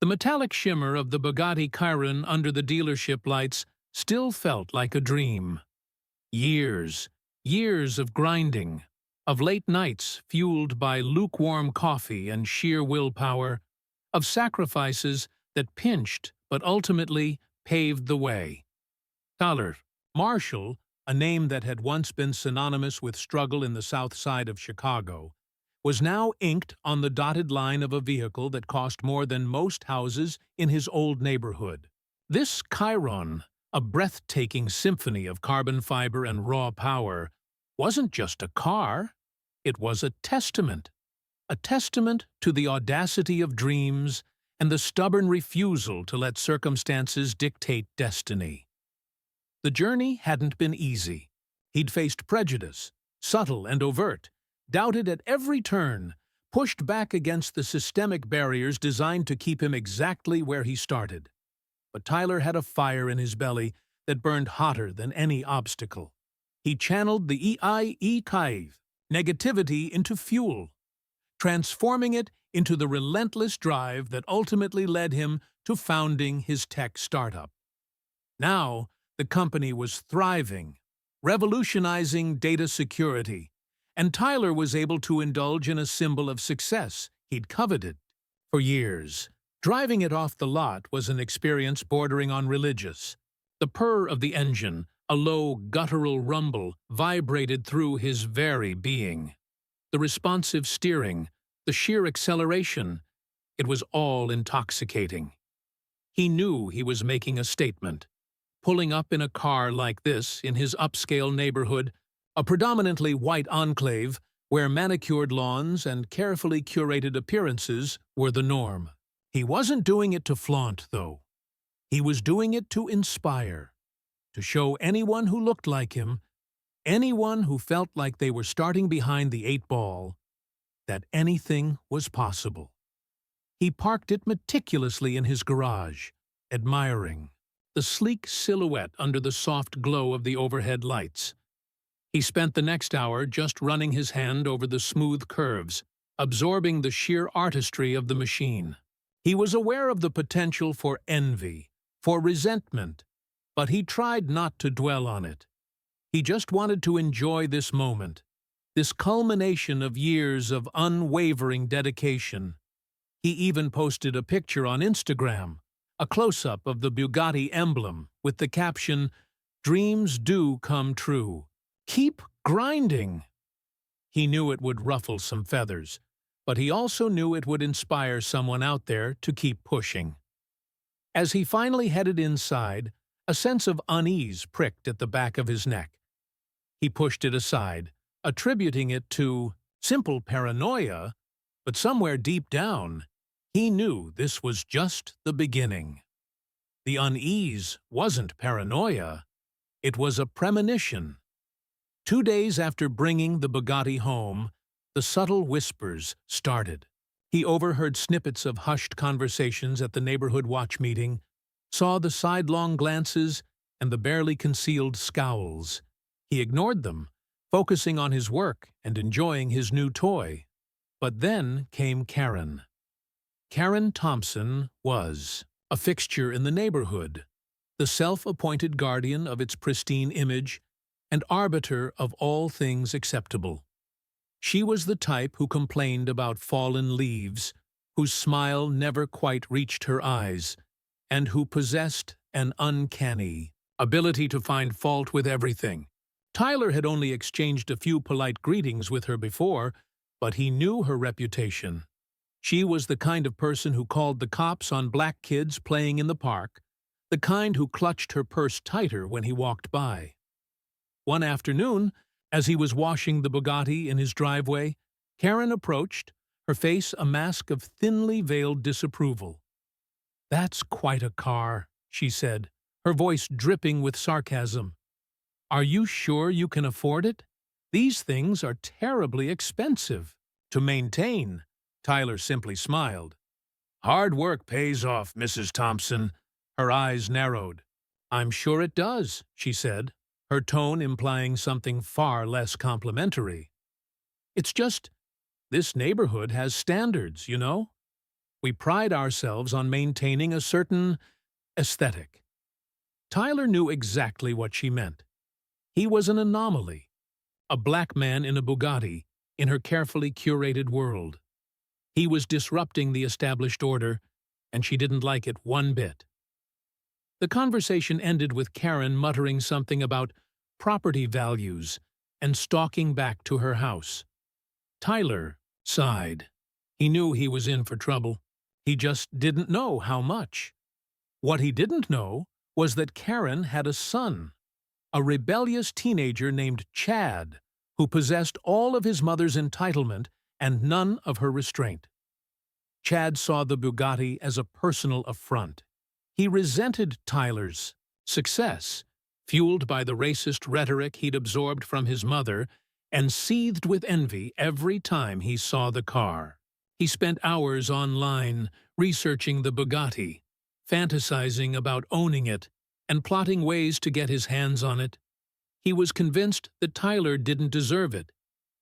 The metallic shimmer of the Bugatti Chiron under the dealership lights still felt like a dream. Years, years of grinding, of late nights fueled by lukewarm coffee and sheer willpower, of sacrifices that pinched but ultimately paved the way. Tyler Marshall, a name that had once been synonymous with struggle in the South Side of Chicago, was now inked on the dotted line of a vehicle that cost more than most houses in his old neighborhood. This Chiron, a breathtaking symphony of carbon fiber and raw power, wasn't just a car, it was a testament to the audacity of dreams and the stubborn refusal to let circumstances dictate destiny. The journey hadn't been easy. He'd faced prejudice, subtle and overt, doubted at every turn, pushed back against the systemic barriers designed to keep him exactly where he started. But Tyler had a fire in his belly that burned hotter than any obstacle. He channeled the EIE-Kaiv, negativity into fuel, transforming it into the relentless drive that ultimately led him to founding his tech startup. Now, the company was thriving, revolutionizing data security, and Tyler was able to indulge in a symbol of success he'd coveted for years. Driving it off the lot was an experience bordering on religious. The purr of the engine, a low, guttural rumble, vibrated through his very being. The responsive steering, the sheer acceleration, it was all intoxicating. He knew he was making a statement. Pulling up in a car like this in his upscale neighborhood, a predominantly white enclave where manicured lawns and carefully curated appearances were the norm. He wasn't doing it to flaunt, though. He was doing it to inspire, to show anyone who looked like him, anyone who felt like they were starting behind the 8 ball, that anything was possible. He parked it meticulously in his garage, admiring the sleek silhouette under the soft glow of the overhead lights. He spent the next hour just running his hand over the smooth curves, absorbing the sheer artistry of the machine. He was aware of the potential for envy, for resentment, but he tried not to dwell on it. He just wanted to enjoy this moment, this culmination of years of unwavering dedication. He even posted a picture on Instagram, a close-up of the Bugatti emblem with the caption, "Dreams do come true. Keep grinding." He knew it would ruffle some feathers, but he also knew it would inspire someone out there to keep pushing. As he finally headed inside, a sense of unease pricked at the back of his neck. He pushed it aside, attributing it to simple paranoia, but somewhere deep down, he knew this was just the beginning. The unease wasn't paranoia, it was a premonition. 2 days after bringing the Bugatti home, the subtle whispers started. He overheard snippets of hushed conversations at the neighborhood watch meeting, saw the sidelong glances and the barely concealed scowls. He ignored them, focusing on his work and enjoying his new toy. But then came Karen. Karen Thompson was a fixture in the neighborhood, the self-appointed guardian of its pristine image and arbiter of all things acceptable. She was the type who complained about fallen leaves, whose smile never quite reached her eyes, and who possessed an uncanny ability to find fault with everything. Tyler had only exchanged a few polite greetings with her before, but he knew her reputation. She was the kind of person who called the cops on black kids playing in the park, the kind who clutched her purse tighter when he walked by. One afternoon, as he was washing the Bugatti in his driveway, Karen approached, her face a mask of thinly veiled disapproval. "That's quite a car," she said, her voice dripping with sarcasm. "Are you sure you can afford it? These things are terribly expensive to maintain." Tyler simply smiled. "Hard work pays off, Mrs. Thompson." Her eyes narrowed. "I'm sure it does," she said, her tone implying something far less complimentary. "It's just, this neighborhood has standards, you know? We pride ourselves on maintaining a certain aesthetic. Tyler knew exactly what she meant. He was an anomaly, a black man in a Bugatti in her carefully curated world. He was disrupting the established order, and she didn't like it one bit. The conversation ended with Karen muttering something about property values and stalking back to her house. Tyler sighed. He knew he was in for trouble. He just didn't know how much. What he didn't know was that Karen had a son, a rebellious teenager named Chad, who possessed all of his mother's entitlement and none of her restraint. Chad saw the Bugatti as a personal affront. He resented Tyler's success, fueled by the racist rhetoric he'd absorbed from his mother, and seethed with envy every time he saw the car. He spent hours online researching the Bugatti, fantasizing about owning it, and plotting ways to get his hands on it. He was convinced that Tyler didn't deserve it,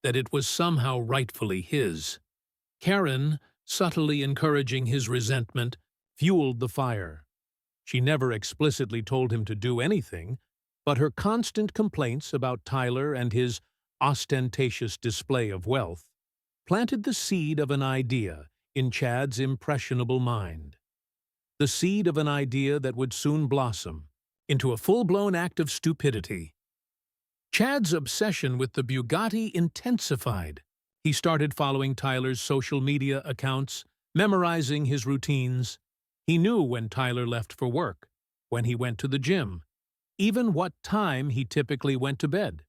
that it was somehow rightfully his. Karen, subtly encouraging his resentment, fueled the fire. She never explicitly told him to do anything, but her constant complaints about Tyler and his ostentatious display of wealth planted the seed of an idea in Chad's impressionable mind. The seed of an idea that would soon blossom into a full-blown act of stupidity. Chad's obsession with the Bugatti intensified. He started following Tyler's social media accounts, memorizing his routines. He knew when Tyler left for work, when he went to the gym, even what time he typically went to bed.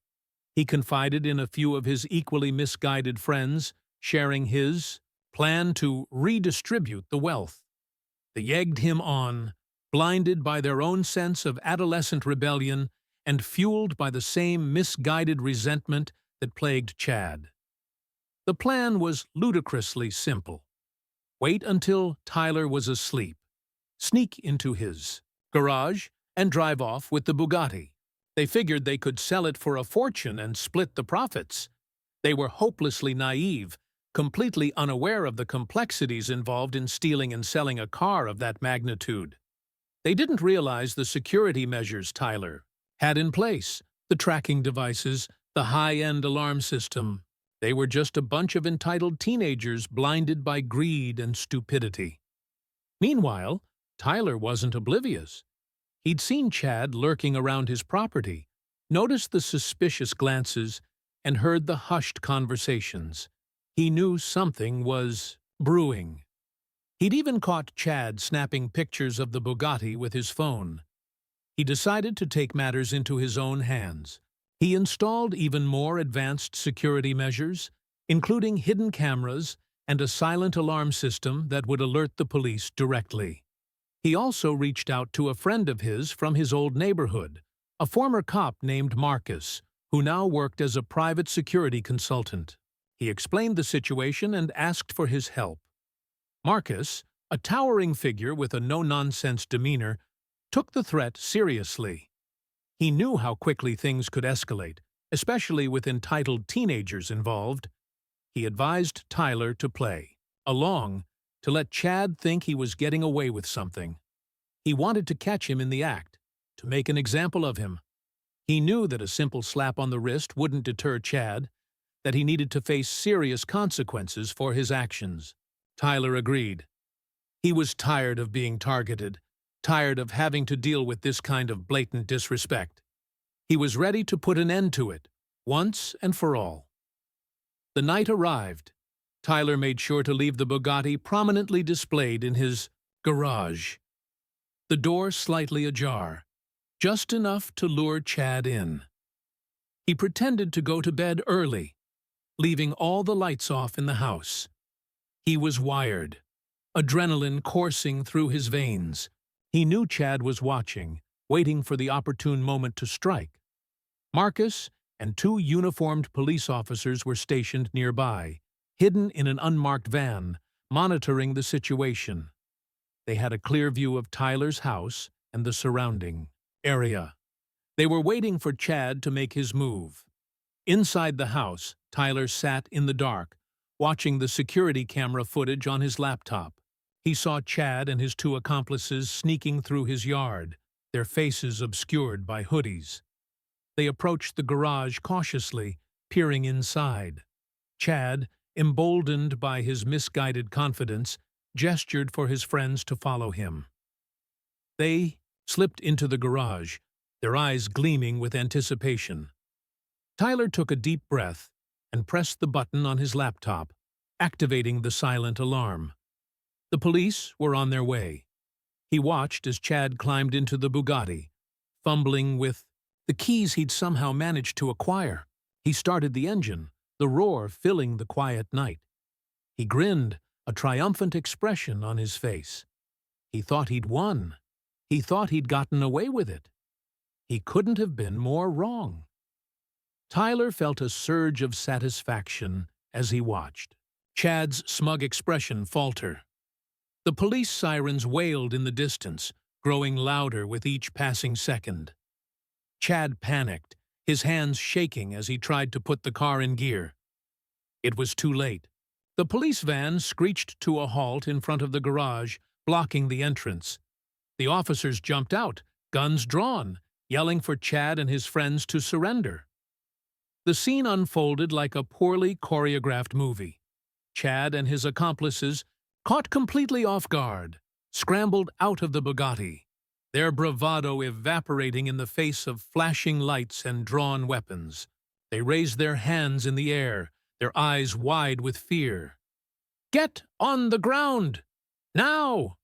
He confided in a few of his equally misguided friends, sharing his plan to redistribute the wealth. They egged him on, blinded by their own sense of adolescent rebellion and fueled by the same misguided resentment that plagued Chad. The plan was ludicrously simple. Wait until Tyler was asleep, sneak into his garage, and drive off with the Bugatti. They figured they could sell it for a fortune and split the profits. They were hopelessly naive, completely unaware of the complexities involved in stealing and selling a car of that magnitude. They didn't realize the security measures Tyler had in place, the tracking devices, the high-end alarm system. They were just a bunch of entitled teenagers blinded by greed and stupidity. Meanwhile, Tyler wasn't oblivious. He'd seen Chad lurking around his property, noticed the suspicious glances, and heard the hushed conversations. He knew something was brewing. He'd even caught Chad snapping pictures of the Bugatti with his phone. He decided to take matters into his own hands. He installed even more advanced security measures, including hidden cameras and a silent alarm system that would alert the police directly. He also reached out to a friend of his from his old neighborhood, a former cop named Marcus, who now worked as a private security consultant. He explained the situation and asked for his help. Marcus, a towering figure with a no-nonsense demeanor, took the threat seriously. He knew how quickly things could escalate, especially with entitled teenagers involved. He advised Tyler to play along, to let Chad think he was getting away with something. He wanted to catch him in the act, to make an example of him. He knew that a simple slap on the wrist wouldn't deter Chad, that he needed to face serious consequences for his actions. Tyler agreed. He was tired of being targeted, tired of having to deal with this kind of blatant disrespect. He was ready to put an end to it, once and for all. The night arrived. Tyler made sure to leave the Bugatti prominently displayed in his garage, the door slightly ajar, just enough to lure Chad in. He pretended to go to bed early, leaving all the lights off in the house. He was wired, adrenaline coursing through his veins. He knew Chad was watching, waiting for the opportune moment to strike. Marcus and 2 uniformed police officers were stationed nearby, hidden in an unmarked van, monitoring the situation. They had a clear view of Tyler's house and the surrounding area. They were waiting for Chad to make his move. Inside the house, Tyler sat in the dark, watching the security camera footage on his laptop. He saw Chad and his two accomplices sneaking through his yard, their faces obscured by hoodies. They approached the garage cautiously, peering inside. Chad, emboldened by his misguided confidence, gestured for his friends to follow him. They slipped into the garage, their eyes gleaming with anticipation. Tyler took a deep breath and pressed the button on his laptop, activating the silent alarm. The police were on their way. He watched as Chad climbed into the Bugatti, fumbling with the keys he'd somehow managed to acquire. He started the engine, the roar filling the quiet night. He grinned, a triumphant expression on his face. He thought he'd won. He thought he'd gotten away with it. He couldn't have been more wrong. Tyler felt a surge of satisfaction as he watched Chad's smug expression falter. The police sirens wailed in the distance, growing louder with each passing second. Chad panicked, his hands shaking as he tried to put the car in gear. It was too late. The police van screeched to a halt in front of the garage, blocking the entrance. The officers jumped out, guns drawn, yelling for Chad and his friends to surrender. The scene unfolded like a poorly choreographed movie. Chad and his accomplices, caught completely off guard, scrambled out of the Bugatti, their bravado evaporating in the face of flashing lights and drawn weapons. They raised their hands in the air, their eyes wide with fear. "Get on the ground! Now!"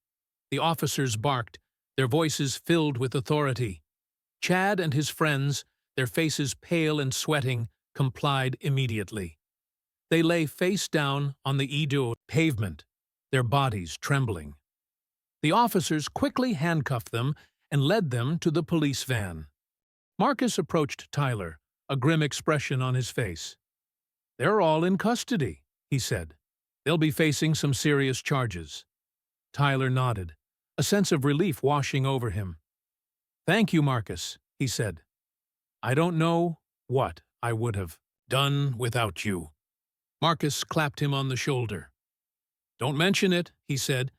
The officers barked, their voices filled with authority. Chad and his friends, their faces pale and sweating, complied immediately. They lay face down on the Edo pavement, their bodies trembling. The officers quickly handcuffed them and led them to the police van. Marcus approached Tyler, a grim expression on his face. "They're all in custody," he said. "They'll be facing some serious charges." Tyler nodded, a sense of relief washing over him. "Thank you, Marcus," he said. "I don't know what I would have done without you." Marcus clapped him on the shoulder. "Don't mention it," he said.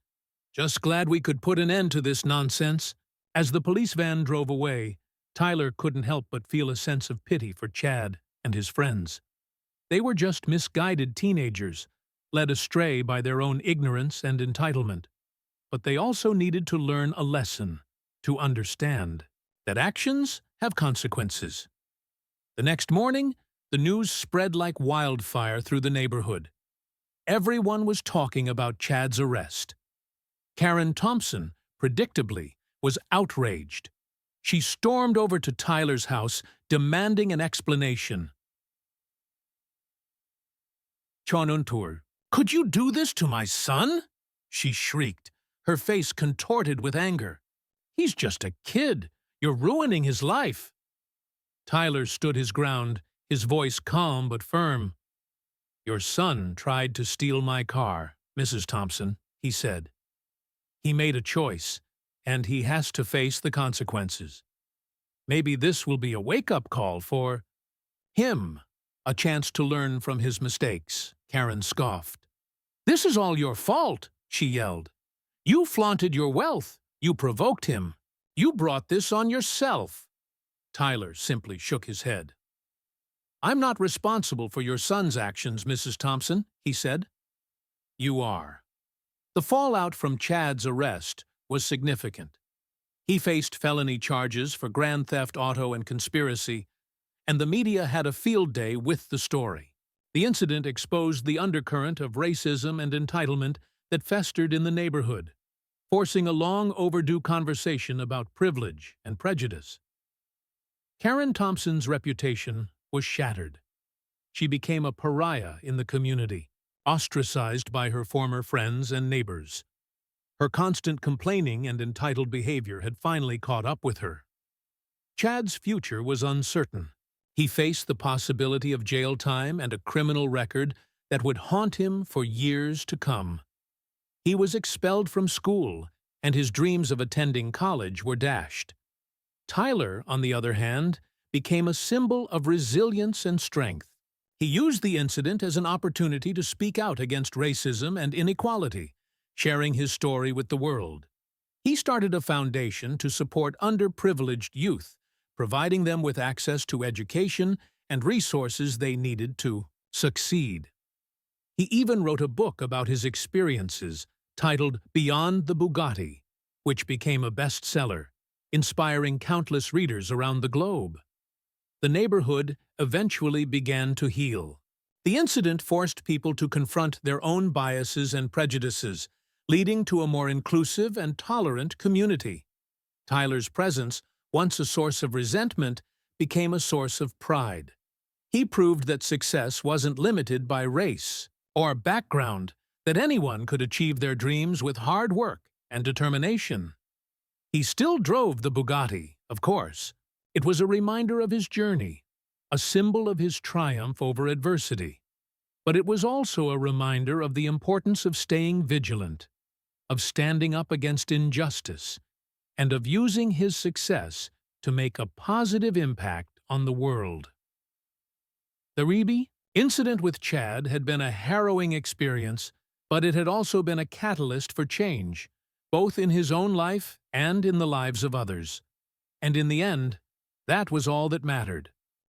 "Just glad we could put an end to this nonsense." As the police van drove away, Tyler couldn't help but feel a sense of pity for Chad and his friends. They were just misguided teenagers, led astray by their own ignorance and entitlement. But they also needed to learn a lesson, to understand that actions have consequences. The next morning, the news spread like wildfire through the neighborhood. Everyone was talking about Chad's arrest. Karen Thompson, predictably, was outraged. She stormed over to Tyler's house, demanding an explanation. "Chonuntur, could you do this to my son?" she shrieked, her face contorted with anger. "He's just a kid. You're ruining his life." Tyler stood his ground, his voice calm but firm. "Your son tried to steal my car, Mrs. Thompson," he said. "He made a choice, and he has to face the consequences. Maybe this will be a wake-up call for him, a chance to learn from his mistakes," Karen scoffed. "This is all your fault," she yelled. "You flaunted your wealth. You provoked him. You brought this on yourself." Tyler simply shook his head. "I'm not responsible for your son's actions, Mrs. Thompson," he said. "You are." The fallout from Chad's arrest was significant. He faced felony charges for grand theft auto and conspiracy, and the media had a field day with the story. The incident exposed the undercurrent of racism and entitlement that festered in the neighborhood, forcing a long overdue conversation about privilege and prejudice. Karen Thompson's reputation was shattered. She became a pariah in the community, ostracized by her former friends and neighbors. Her constant complaining and entitled behavior had finally caught up with her. Chad's future was uncertain. He faced the possibility of jail time and a criminal record that would haunt him for years to come. He was expelled from school, and his dreams of attending college were dashed. Tyler, on the other hand, became a symbol of resilience and strength. He used the incident as an opportunity to speak out against racism and inequality, sharing his story with the world. He started a foundation to support underprivileged youth, providing them with access to education and resources they needed to succeed. He even wrote a book about his experiences titled Beyond the Bugatti, which became a bestseller, inspiring countless readers around the globe. The neighborhood eventually began to heal. The incident forced people to confront their own biases and prejudices, leading to a more inclusive and tolerant community. Tyler's presence, once a source of resentment, became a source of pride. He proved that success wasn't limited by race or background, that anyone could achieve their dreams with hard work and determination. He still drove the Bugatti, of course. It was a reminder of his journey, a symbol of his triumph over adversity. But it was also a reminder of the importance of staying vigilant, of standing up against injustice, and of using his success to make a positive impact on the world. The Reby incident with Chad had been a harrowing experience, but it had also been a catalyst for change, both in his own life and in the lives of others. And in the end, that was all that mattered.